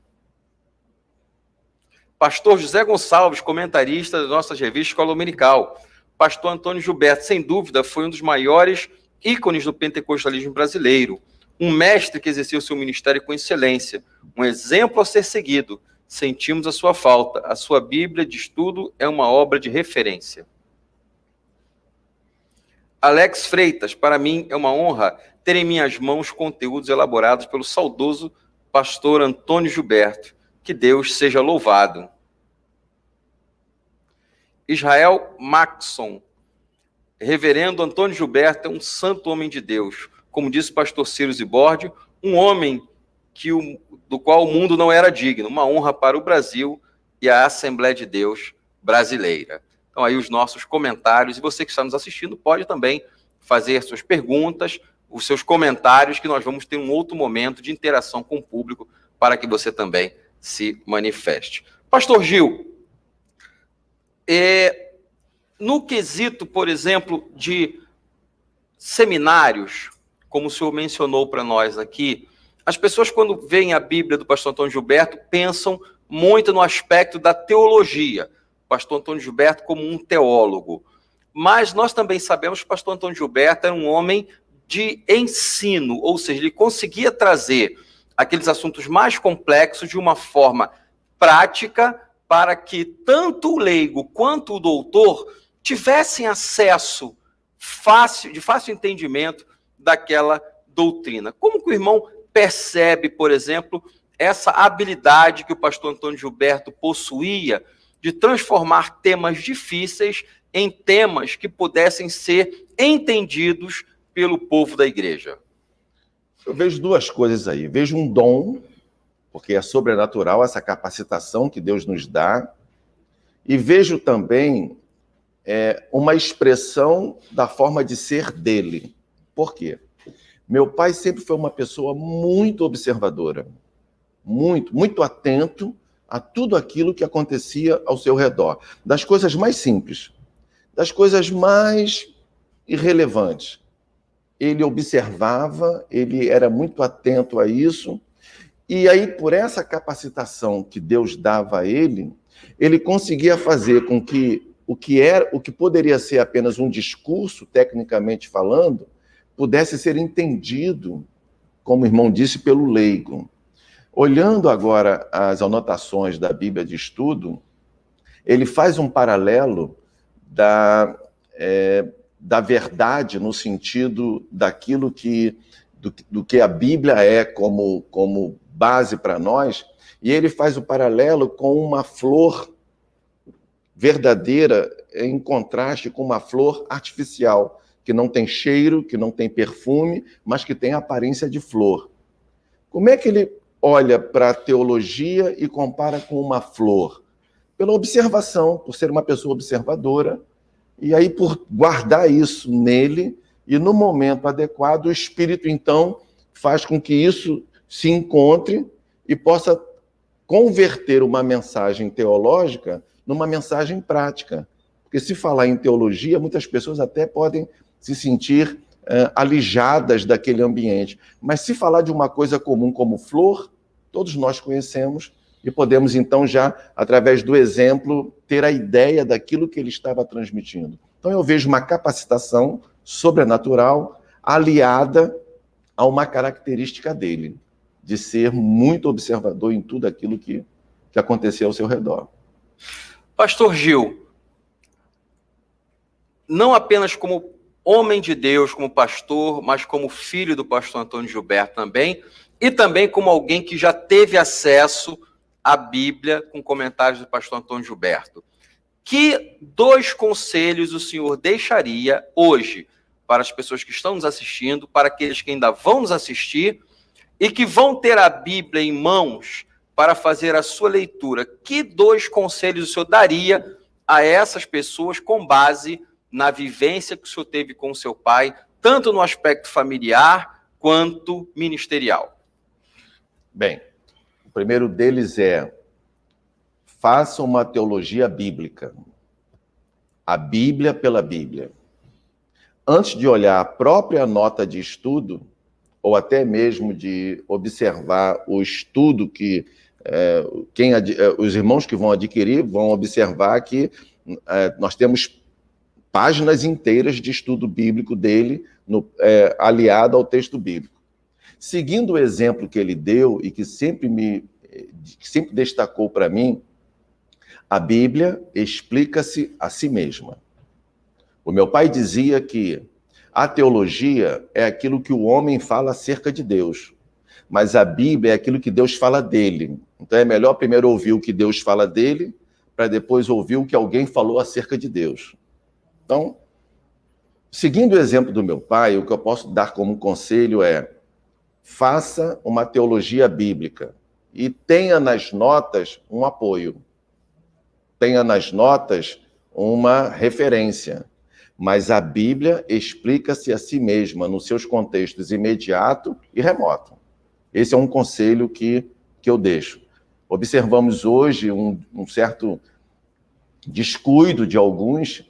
Pastor José Gonçalves, comentarista das nossas revistas Escola Dominical. Pastor Antônio Gilberto, sem dúvida, foi um dos maiores ícones do pentecostalismo brasileiro. Um mestre que exerceu seu ministério com excelência. Um exemplo a ser seguido. Sentimos a sua falta. A sua Bíblia de estudo é uma obra de referência. Alex Freitas: para mim é uma honra ter em minhas mãos conteúdos elaborados pelo saudoso pastor Antônio Gilberto. Que Deus seja louvado. Israel Maxson: reverendo Antônio Gilberto é um santo homem de Deus. Como disse o pastor Ciro Zibordi, um homem do qual o mundo não era digno. Uma honra para o Brasil e a Assembleia de Deus brasileira. Então, aí os nossos comentários, e você que está nos assistindo pode também fazer suas perguntas, os seus comentários, que nós vamos ter um outro momento de interação com o público para que você também se manifeste. Pastor Gil, no quesito, por exemplo, de seminários, como o senhor mencionou para nós aqui, as pessoas, quando veem a Bíblia do pastor Antônio Gilberto, pensam muito no aspecto da teologia. O pastor Antônio Gilberto como um teólogo. Mas nós também sabemos que o pastor Antônio Gilberto era um homem de ensino, ou seja, ele conseguia trazer aqueles assuntos mais complexos de uma forma prática para que tanto o leigo quanto o doutor tivessem acesso de fácil entendimento daquela doutrina. Como que o irmão percebe, por exemplo, essa habilidade que o pastor Antônio Gilberto possuía de transformar temas difíceis em temas que pudessem ser entendidos pelo povo da igreja? Eu vejo duas coisas aí. Vejo um dom, porque é sobrenatural essa capacitação que Deus nos dá, e vejo também uma expressão da forma de ser dele. Por quê? Meu pai sempre foi uma pessoa muito observadora, muito atento a tudo aquilo que acontecia ao seu redor, das coisas mais simples, das coisas mais irrelevantes. Ele observava, ele era muito atento a isso, e aí, por essa capacitação que Deus dava a ele conseguia fazer com que o que poderia ser apenas um discurso, tecnicamente falando, pudesse ser entendido, como o irmão disse, pelo leigo. Olhando agora as anotações da Bíblia de Estudo, ele faz um paralelo da verdade no sentido daquilo do que a Bíblia é como base para nós, e ele faz o paralelo com uma flor verdadeira em contraste com uma flor artificial, que não tem cheiro, que não tem perfume, mas que tem aparência de flor. Como é que ele olha para a teologia e compara com uma flor? Pela observação, por ser uma pessoa observadora, e aí por guardar isso nele, e no momento adequado, o Espírito, então, faz com que isso se encontre e possa converter uma mensagem teológica numa mensagem prática. Porque se falar em teologia, muitas pessoas até podem se sentir alijadas daquele ambiente. Mas se falar de uma coisa comum como flor, todos nós conhecemos e podemos, então, já, através do exemplo, ter a ideia daquilo que ele estava transmitindo. Então, eu vejo uma capacitação sobrenatural aliada a uma característica dele, de ser muito observador em tudo aquilo que acontecia ao seu redor. Pastor Gil, não apenas como homem de Deus, como pastor, mas como filho do pastor Antônio Gilberto também, e também como alguém que já teve acesso à Bíblia com comentários do pastor Antônio Gilberto. Que 2 conselhos o senhor deixaria hoje para as pessoas que estão nos assistindo, para aqueles que ainda vão nos assistir e que vão ter a Bíblia em mãos para fazer a sua leitura? Que 2 conselhos o senhor daria a essas pessoas com base na vivência que o senhor teve com o seu pai, tanto no aspecto familiar quanto ministerial? Bem, o primeiro deles é: faça uma teologia bíblica. A Bíblia pela Bíblia. Antes de olhar a própria nota de estudo, ou até mesmo de observar o estudo que os irmãos que vão adquirir vão observar que nós temos páginas inteiras de estudo bíblico dele, aliado ao texto bíblico. Seguindo o exemplo que ele deu e que sempre destacou para mim, a Bíblia explica-se a si mesma. O meu pai dizia que a teologia é aquilo que o homem fala acerca de Deus, mas a Bíblia é aquilo que Deus fala dele. Então é melhor primeiro ouvir o que Deus fala dele, para depois ouvir o que alguém falou acerca de Deus. Então, seguindo o exemplo do meu pai, o que eu posso dar como conselho é: faça uma teologia bíblica e tenha nas notas um apoio, tenha nas notas uma referência. Mas a Bíblia explica-se a si mesma nos seus contextos imediato e remoto. Esse é um conselho que eu deixo. Observamos hoje um certo descuido de alguns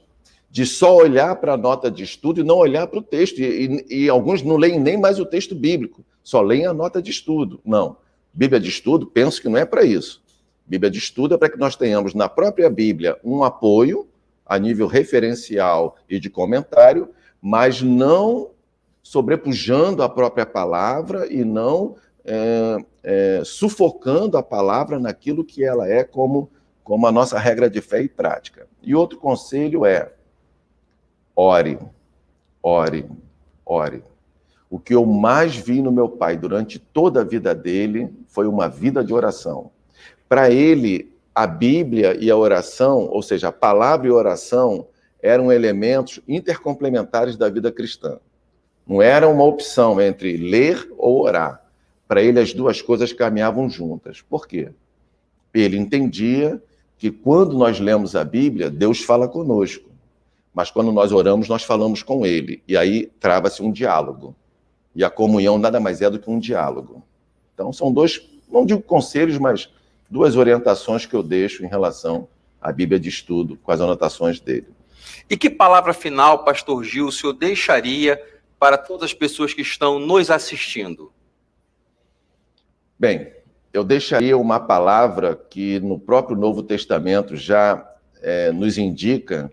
de só olhar para a nota de estudo e não olhar para o texto. E alguns não leem nem mais o texto bíblico, só leem a nota de estudo. Não. Bíblia de estudo, penso que não é para isso. Bíblia de estudo é para que nós tenhamos na própria Bíblia um apoio a nível referencial e de comentário, mas não sobrepujando a própria palavra e não sufocando a palavra naquilo que ela é como a nossa regra de fé e prática. E outro conselho é: ore, ore, ore. O que eu mais vi no meu pai durante toda a vida dele foi uma vida de oração. Para ele, a Bíblia e a oração, ou seja, a palavra e a oração, eram elementos intercomplementares da vida cristã. Não era uma opção entre ler ou orar. Para ele, as duas coisas caminhavam juntas. Por quê? Ele entendia que quando nós lemos a Bíblia, Deus fala conosco. Mas quando nós oramos, nós falamos com ele. E aí trava-se um diálogo. E a comunhão nada mais é do que um diálogo. Então, são dois, não digo conselhos, mas duas orientações que eu deixo em relação à Bíblia de estudo, com as anotações dele. E que palavra final, pastor Gil, o senhor deixaria para todas as pessoas que estão nos assistindo? Bem, eu deixaria uma palavra que no próprio Novo Testamento já nos indica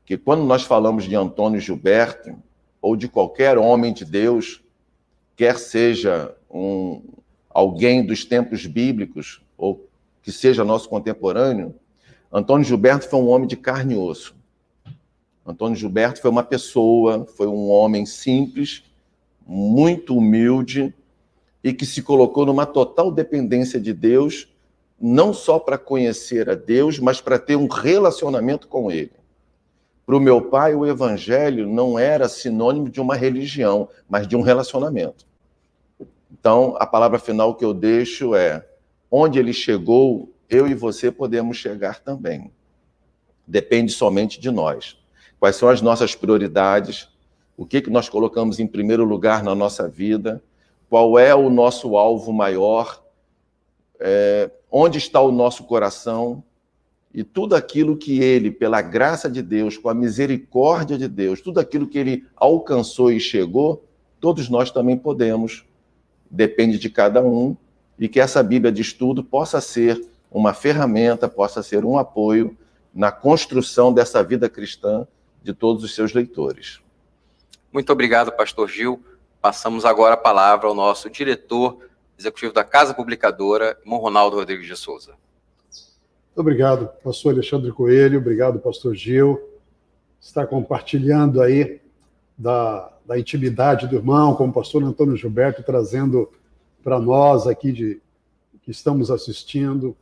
que quando nós falamos de Antônio Gilberto, ou de qualquer homem de Deus, quer seja alguém dos tempos bíblicos, ou que seja nosso contemporâneo, Antônio Gilberto foi um homem de carne e osso. Antônio Gilberto foi uma pessoa, foi um homem simples, muito humilde, e que se colocou numa total dependência de Deus, não só para conhecer a Deus, mas para ter um relacionamento com Ele. Para o meu pai, o evangelho não era sinônimo de uma religião, mas de um relacionamento. Então, a palavra final que eu deixo é: onde ele chegou, eu e você podemos chegar também. Depende somente de nós. Quais são as nossas prioridades? O que nós colocamos em primeiro lugar na nossa vida? Qual é o nosso alvo maior? Onde está o nosso coração? E tudo aquilo que ele, pela graça de Deus, com a misericórdia de Deus, tudo aquilo que ele alcançou e chegou, todos nós também podemos. Depende de cada um. E que essa Bíblia de estudo possa ser uma ferramenta, possa ser um apoio na construção dessa vida cristã de todos os seus leitores. Muito obrigado, pastor Gil. Passamos agora a palavra ao nosso diretor executivo da Casa Publicadora, irmão Ronaldo Rodrigues de Souza. Muito obrigado, pastor Alexandre Coelho. Obrigado, pastor Gil. Está compartilhando aí da intimidade do irmão, como o pastor Antônio Gilberto, trazendo para nós aqui que estamos assistindo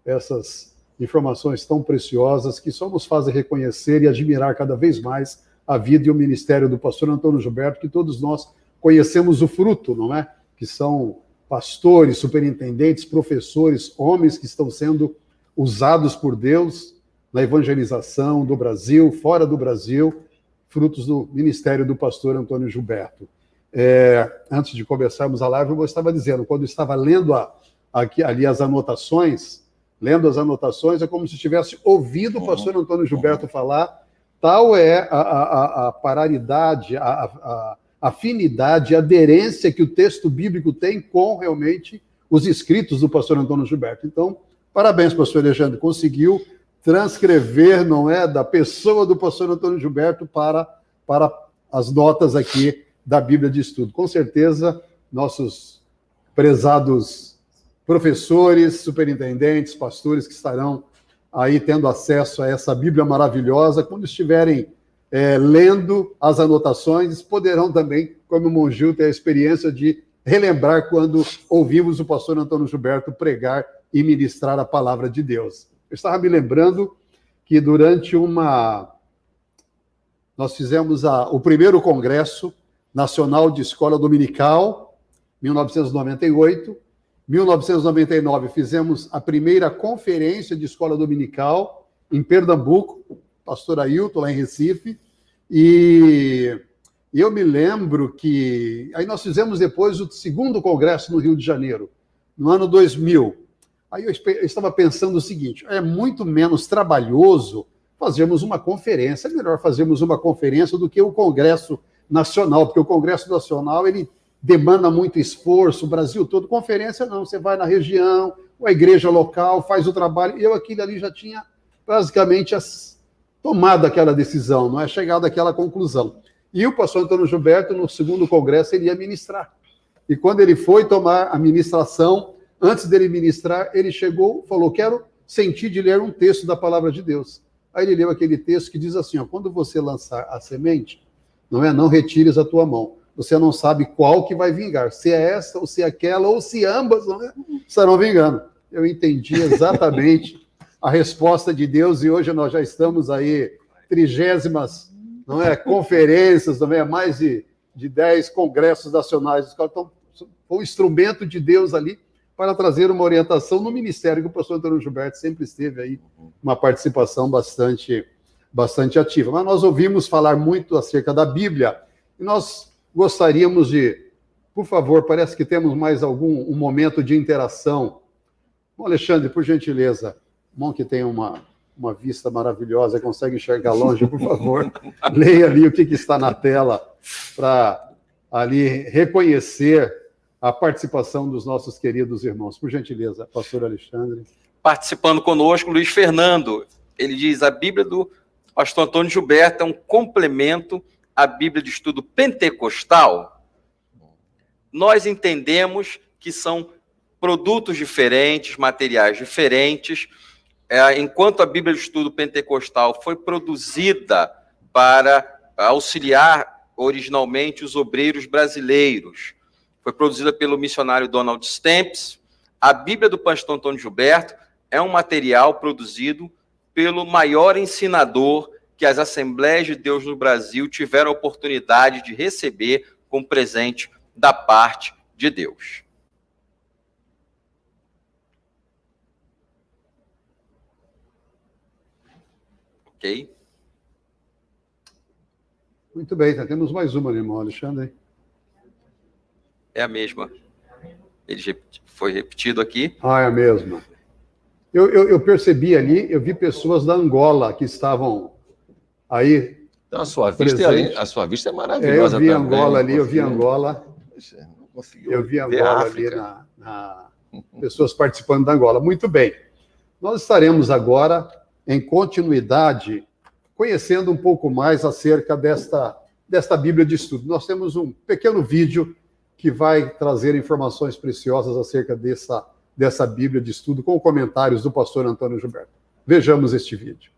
essas informações tão preciosas que só nos fazem reconhecer e admirar cada vez mais a vida e o ministério do pastor Antônio Gilberto, que todos nós conhecemos o fruto, não é? Que são pastores, superintendentes, professores, homens que estão sendo usados por Deus na evangelização do Brasil, fora do Brasil, frutos do ministério do pastor Antônio Gilberto. Antes de começarmos a live, eu estava dizendo, quando eu estava lendo ali as anotações, é como se tivesse ouvido o pastor Antônio Gilberto falar. Tal é a paralidade, a afinidade, a aderência que o texto bíblico tem com realmente os escritos do pastor Antônio Gilberto. Então, parabéns, pastor Alexandre, conseguiu transcrever, não é, da pessoa do pastor Antônio Gilberto para as notas aqui da Bíblia de Estudo. Com certeza, nossos prezados professores, superintendentes, pastores que estarão aí tendo acesso a essa Bíblia maravilhosa, quando estiverem lendo as anotações, poderão também, como o irmão Gil, ter a experiência de relembrar quando ouvimos o pastor Antônio Gilberto pregar e ministrar a palavra de Deus. Eu estava me lembrando que durante nós fizemos o primeiro Congresso Nacional de Escola Dominical, 1998. 1999 fizemos a primeira conferência de escola dominical em Pernambuco, pastor Ailton, lá em Recife, e eu me lembro que aí nós fizemos depois o segundo congresso no Rio de Janeiro, no ano 2000. Aí eu estava pensando o seguinte, é muito menos trabalhoso fazermos uma conferência, é melhor fazermos uma conferência do que o Congresso Nacional, porque o Congresso Nacional, ele demanda muito esforço, o Brasil todo. Conferência não, você vai na região, ou a igreja local, faz o trabalho. Eu aquilo ali já tinha basicamente tomado aquela decisão, não é chegado àquela conclusão. E o pastor Antônio Gilberto, no segundo congresso, ele ia ministrar. E quando ele foi tomar a ministração, antes dele ministrar, ele chegou, falou, quero sentir de ler um texto da palavra de Deus. Aí ele leu aquele texto que diz assim, ó, quando você lançar a semente, não retires a tua mão. Você não sabe qual que vai vingar, se é essa, ou se é aquela, ou se ambas estarão vingando. Eu entendi exatamente a resposta de Deus, e hoje nós já estamos aí, 30º, conferências, mais de 10 congressos nacionais. Então, foi um instrumento de Deus ali para trazer uma orientação no ministério, que o pastor Antônio Gilberto sempre esteve aí, uma participação bastante ativa. Mas nós ouvimos falar muito acerca da Bíblia, e nós gostaríamos de, por favor, parece que temos mais um momento de interação. Bom, Alexandre, por gentileza, bom que tem uma vista maravilhosa, consegue enxergar longe, por favor, leia ali o que está na tela, para ali reconhecer a participação dos nossos queridos irmãos. Por gentileza, pastor Alexandre. Participando conosco, Luiz Fernando, ele diz, a Bíblia do pastor Antônio Gilberto é um complemento à Bíblia de estudo pentecostal. Nós entendemos que são produtos diferentes, materiais diferentes, enquanto a Bíblia de estudo pentecostal foi produzida para auxiliar originalmente os obreiros brasileiros, foi produzida pelo missionário Donald Stamps, a Bíblia do pastor Antônio Gilberto é um material produzido pelo maior ensinador que as Assembleias de Deus no Brasil tiveram a oportunidade de receber como presente da parte de Deus. Ok? Muito bem, temos mais uma, irmão Alexandre. É a mesma. Ele foi repetido aqui. Ah, é a mesma. Eu percebi ali, eu vi pessoas da Angola que estavam aí. Então, a sua vista é maravilhosa. Eu vi também, Angola ali, eu vi Angola. Não consegui Eu vi Angola ali, pessoas participando da Angola. Muito bem. Nós estaremos agora, em continuidade, conhecendo um pouco mais acerca desta Bíblia de estudo. Nós temos um pequeno vídeo que vai trazer informações preciosas acerca dessa Bíblia de estudo, com comentários do pastor Antônio Gilberto. Vejamos este vídeo.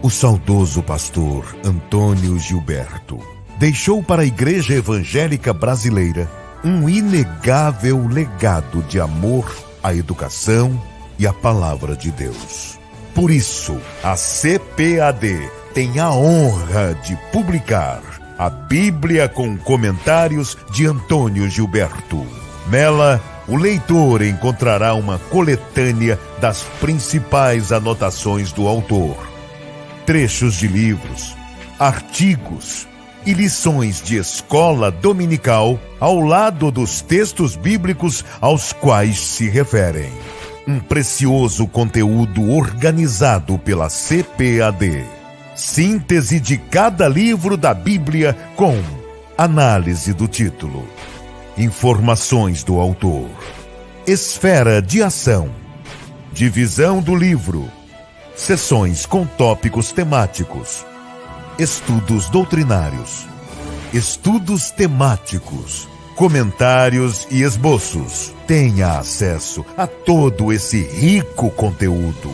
O saudoso pastor Antônio Gilberto deixou para a Igreja Evangélica Brasileira um inegável legado de amor à educação e à Palavra de Deus. Por isso, a CPAD tem a honra de publicar a Bíblia com comentários de Antônio Gilberto. Nela, o leitor encontrará uma coletânea das principais anotações do autor, trechos de livros, artigos e lições de escola dominical ao lado dos textos bíblicos aos quais se referem. Um precioso conteúdo organizado pela CPAD. Síntese de cada livro da Bíblia com análise do título, informações do autor, esfera de ação, divisão do livro, sessões com tópicos temáticos, estudos doutrinários, estudos temáticos, comentários e esboços. Tenha acesso a todo esse rico conteúdo.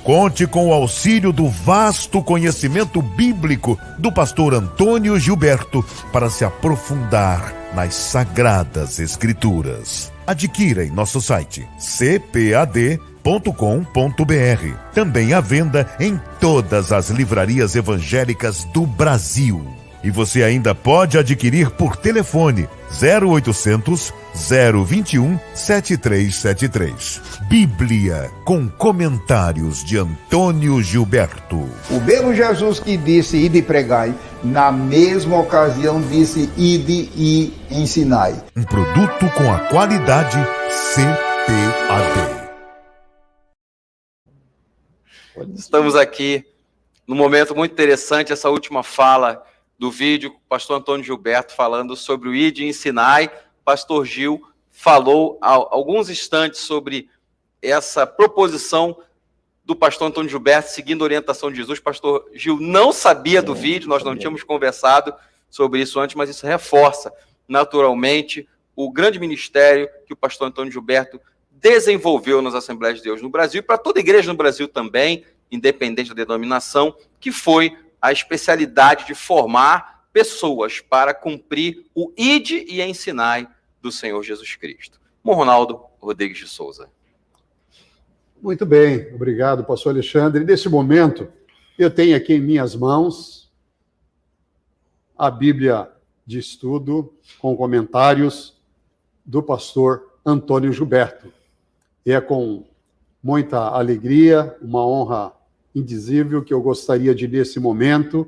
Conte com o auxílio do vasto conhecimento bíblico do pastor Antônio Gilberto para se aprofundar nas Sagradas Escrituras. Adquira em nosso site cpad.com.br. Também à venda em todas as livrarias evangélicas do Brasil. E você ainda pode adquirir por telefone 0800 021 7373. Bíblia com comentários de Antônio Gilberto. O mesmo Jesus que disse ide e pregai, na mesma ocasião disse ide e ensinai. Um produto com a qualidade CPAD. Estamos aqui num momento muito interessante, essa última fala do vídeo, o pastor Antônio Gilberto falando sobre o Ide e Ensinai. Pastor Gil falou há alguns instantes sobre essa proposição do pastor Antônio Gilberto, seguindo a orientação de Jesus. Pastor Gil não sabia do vídeo, nós não tínhamos conversado sobre isso antes, mas isso reforça naturalmente o grande ministério que o pastor Antônio Gilberto desenvolveu nas Assembleias de Deus no Brasil, e para toda igreja no Brasil também, independente da denominação, que foi a especialidade de formar pessoas para cumprir o Ide e Ensinai do Senhor Jesus Cristo. Ronaldo Rodrigues de Souza. Muito bem, obrigado, pastor Alexandre. Nesse momento, eu tenho aqui em minhas mãos a Bíblia de estudo com comentários do pastor Antônio Gilberto. E é com muita alegria, uma honra indizível que eu gostaria de, nesse momento,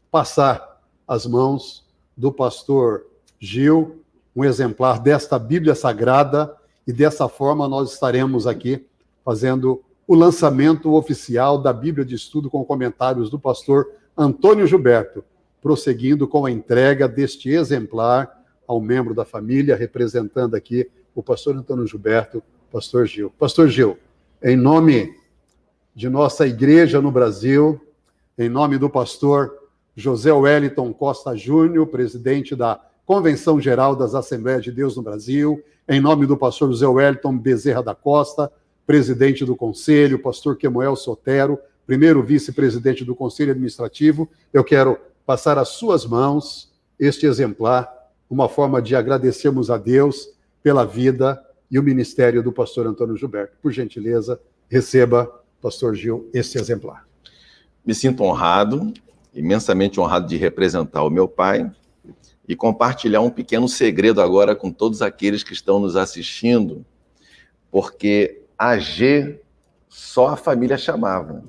passar às mãos do pastor Gil um exemplar desta Bíblia Sagrada, e dessa forma nós estaremos aqui fazendo o lançamento oficial da Bíblia de Estudo com comentários do pastor Antônio Gilberto, prosseguindo com a entrega deste exemplar ao membro da família, representando aqui o pastor Antônio Gilberto, pastor Gil. Pastor Gil, em nome de nossa igreja no Brasil, em nome do pastor José Wellington Costa Júnior, presidente da Convenção Geral das Assembleias de Deus no Brasil, em nome do pastor José Wellington Bezerra da Costa, presidente do Conselho, pastor Kemuel Sotero, primeiro vice-presidente do Conselho Administrativo, eu quero passar às suas mãos este exemplar, uma forma de agradecermos a Deus pela vida e o ministério do pastor Antônio Gilberto. Por gentileza, receba, pastor Gil, este exemplar. Me sinto honrado, imensamente honrado de representar o meu pai e compartilhar um pequeno segredo agora com todos aqueles que estão nos assistindo, porque AG só a família chamava.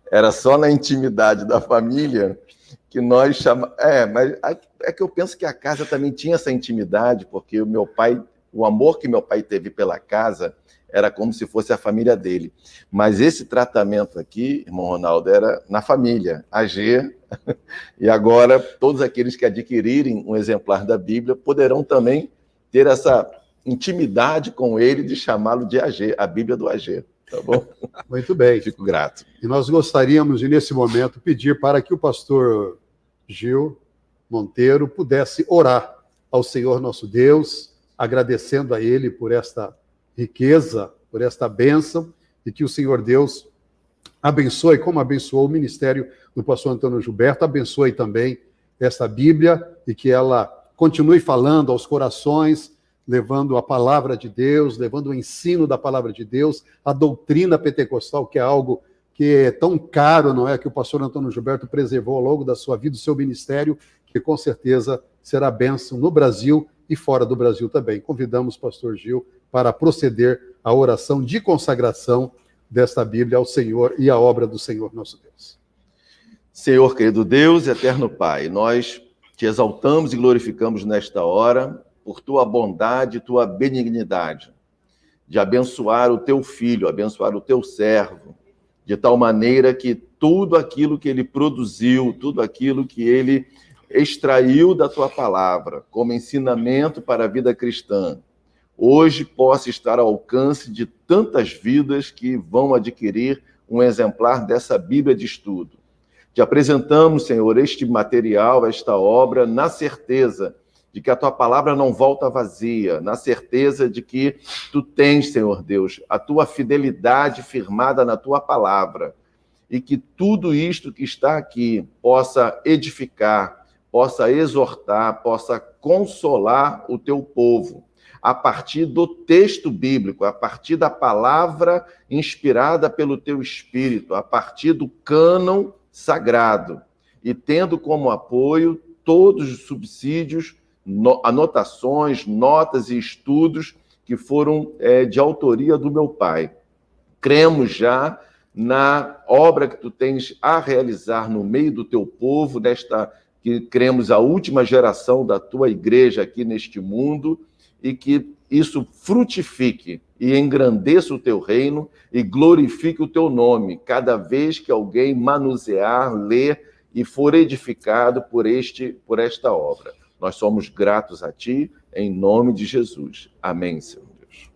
Era só na intimidade da família que nós chamávamos. Mas é que eu penso que a casa também tinha essa intimidade, porque o meu pai, o amor que meu pai teve pela casa era como se fosse a família dele. Mas esse tratamento aqui, irmão Ronaldo, era na família, AG, e agora todos aqueles que adquirirem um exemplar da Bíblia poderão também ter essa intimidade com ele de chamá-lo de AG, a Bíblia do AG, tá bom? Muito bem. Fico grato. E nós gostaríamos de, nesse momento, pedir para que o pastor Gil Monteiro pudesse orar ao Senhor nosso Deus, agradecendo a ele por esta riqueza, por esta bênção, e que o Senhor Deus abençoe, como abençoou o ministério do pastor Antônio Gilberto, abençoe também esta Bíblia, e que ela continue falando aos corações, levando a palavra de Deus, levando o ensino da palavra de Deus, a doutrina pentecostal, que é algo que é tão caro, não é? Que o pastor Antônio Gilberto preservou ao longo da sua vida, do seu ministério, que com certeza será bênção no Brasil e fora do Brasil também. Convidamos o pastor Gil para proceder à oração de consagração desta Bíblia ao Senhor e à obra do Senhor nosso Deus. Senhor, querido Deus, eterno Pai, nós te exaltamos e glorificamos nesta hora por tua bondade e tua benignidade, de abençoar o teu filho, abençoar o teu servo, de tal maneira que tudo aquilo que ele produziu, tudo aquilo que ele extraiu da tua palavra, como ensinamento para a vida cristã, hoje possa estar ao alcance de tantas vidas que vão adquirir um exemplar dessa Bíblia de estudo. Te apresentamos, Senhor, este material, esta obra, na certeza de que a tua palavra não volta vazia, na certeza de que tu tens, Senhor Deus, a tua fidelidade firmada na tua palavra, e que tudo isto que está aqui possa edificar, possa exortar, possa consolar o teu povo, a partir do texto bíblico, a partir da palavra inspirada pelo teu Espírito, a partir do cânon sagrado, e tendo como apoio todos os subsídios, anotações, notas e estudos que foram de autoria do meu pai. Cremos já na obra que tu tens a realizar no meio do teu povo, que cremos a última geração da tua igreja aqui neste mundo, e que isso frutifique e engrandeça o teu reino e glorifique o teu nome, cada vez que alguém manusear, ler e for edificado por esta obra. Nós somos gratos a ti, em nome de Jesus. Amém, Senhor Deus.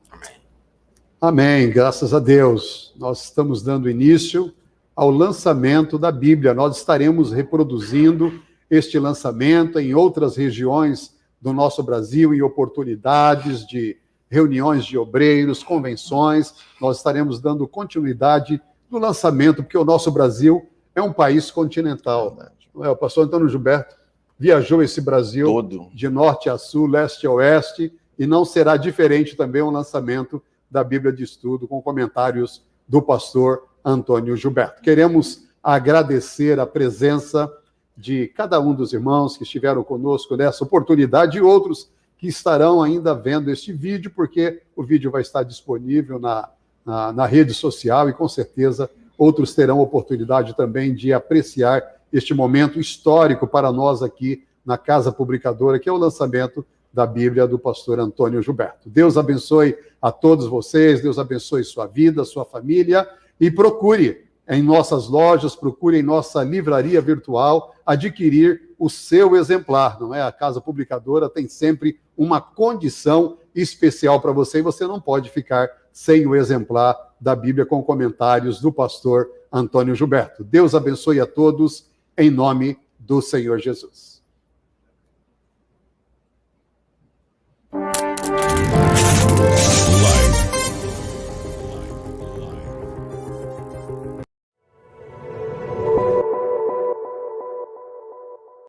Amém, graças a Deus. Nós estamos dando início ao lançamento da Bíblia. Nós estaremos reproduzindo este lançamento em outras regiões do nosso Brasil, em oportunidades de reuniões de obreiros, convenções. Nós estaremos dando continuidade no lançamento, porque o nosso Brasil é um país continental. O pastor Antônio Gilberto viajou esse Brasil todo, de norte a sul, leste a oeste, e não será diferente também o lançamento da Bíblia de Estudo, com comentários do pastor Antônio Gilberto. Queremos agradecer a presença de cada um dos irmãos que estiveram conosco nessa oportunidade e outros que estarão ainda vendo este vídeo, porque o vídeo vai estar disponível na rede social e, com certeza, outros terão oportunidade também de apreciar este momento histórico para nós aqui na Casa Publicadora, que é o lançamento da Bíblia do pastor Antônio Gilberto. Deus abençoe a todos vocês, Deus abençoe sua vida, sua família, e procure em nossas lojas, procure em nossa livraria virtual adquirir o seu exemplar, não é? A Casa Publicadora tem sempre uma condição especial para você, e você não pode ficar sem o exemplar da Bíblia com comentários do pastor Antônio Gilberto. Deus abençoe a todos, em nome do Senhor Jesus.